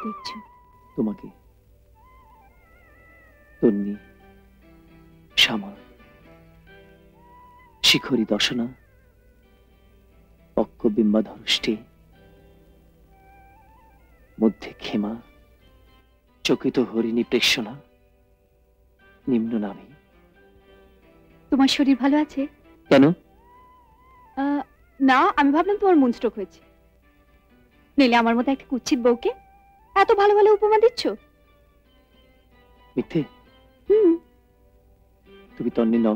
দেখছো? তোমাকে। তন্নি, শ্যামা, শিখরী দশনা, পক্কবিম্বাধরষ্টি, মধ্যে ক্ষেমা, চকিত হরিণী প্রেক্ষণা, নিম্ন নামে। তোমার শরীর ভালো আছে? কেন? না, আমি ভাবলাম তোমার মন স্ট্রোক হয়েছে। নইলে আমার মতো একটা কুচ্ছিত বউকে এত ভালো ভালো উপমা দিচ্ছ? মিথ্যে? তুমি তন্নি নও?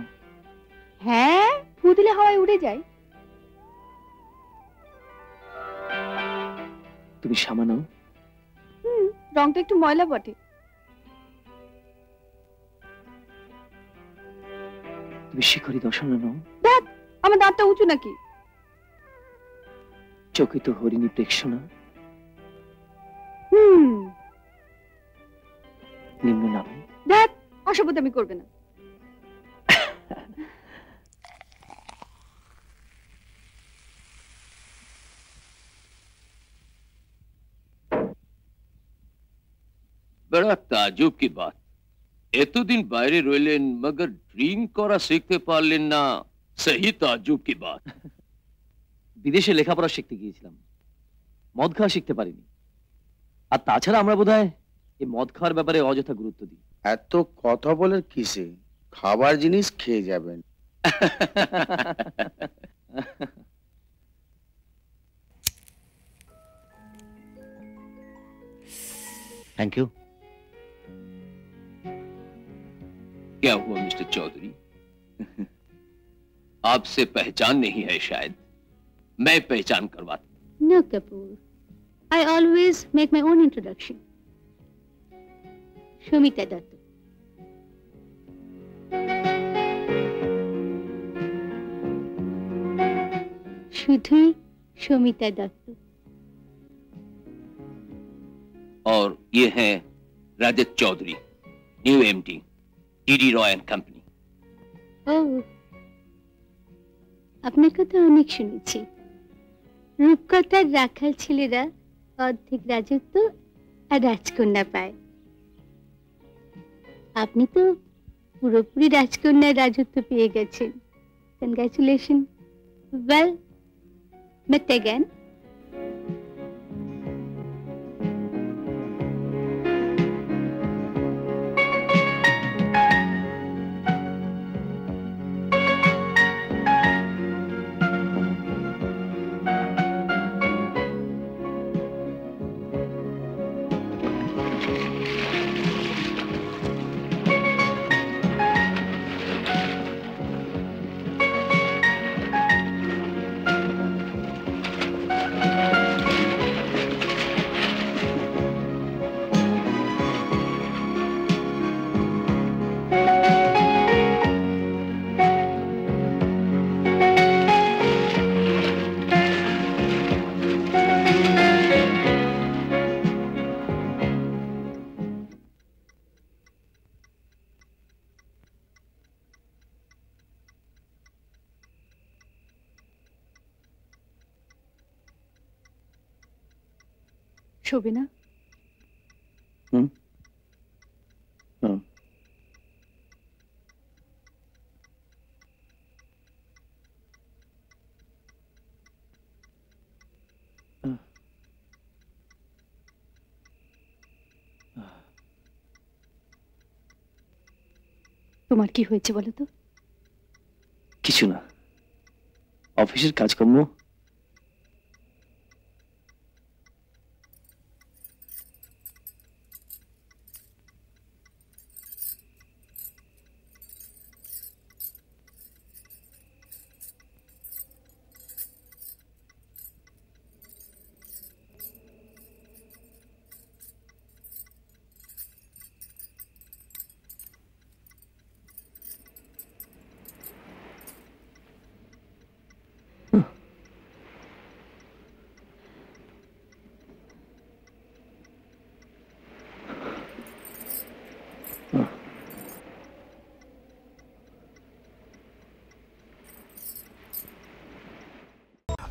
হ্যাঁ, ফু দিলে হাওয়ায় উড়ে যায়। তুমি শ্যামা নও? রংটা একটু ময়লা বটে। তুমি শিখরী দশনা নও? দেখ, আমার দাঁতটা উঁচু নাকি? চকিত হরিণী প্রেক্ষণা, নিম্ন নামে। দেখ, অসভ্যতামি করবে না। बड़ा ताजुब की बात, এতদিন বাইরে রইলেন মগর ড্রিঙ্ক করা শিখতে পারলেন না। সহি তাজুব কি বাত। বিদেশে লেখাপড়া শিখতে গিয়েছিলাম, মদ খাওয়া শিখতে পারিনি। আর তাছাড়া আমরা বোধহয় এই মদ খাওয়ার ব্যাপারে অযথা গুরুত্ব দিই। এত কথা বলে কিসে? খাবার জিনিস খেয়ে যাবেন। Thank you. क्या हुआ मिस्टर चौधरी? आपसे पहचान नहीं है शायद, मैं पहचान करवाता। No, Kapoor. I always make my own introduction. Shomita Datta. শুধুই শমিতা দত্ত। और ये हैं Rajat Chaudhary, new MD, TD Roy and company. ও, আপনার কথা অনেক শুনেছি। রূপকথার রাখাল ছেলেরা অর্ধেক রাজত্ব আর রাজকন্যা পায়। আপনি তো পুরোপুরি রাজকন্যার রাজত্ব পেয়ে গেছেন। কনগ্রাচুলেশন। ওয়েল, মেট অ্যাগেন। শোবে না? তোমার কি হয়েছে বলো তো? কিছু না, অফিসের কাজকর্ম।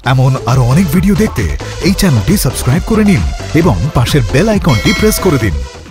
এমন আরো অনেক ভিডিও দেখতে এই চ্যানেলটি সাবস্ক্রাইব করে নিন এবং পাশের বেল আইকনটি প্রেস করে দিন।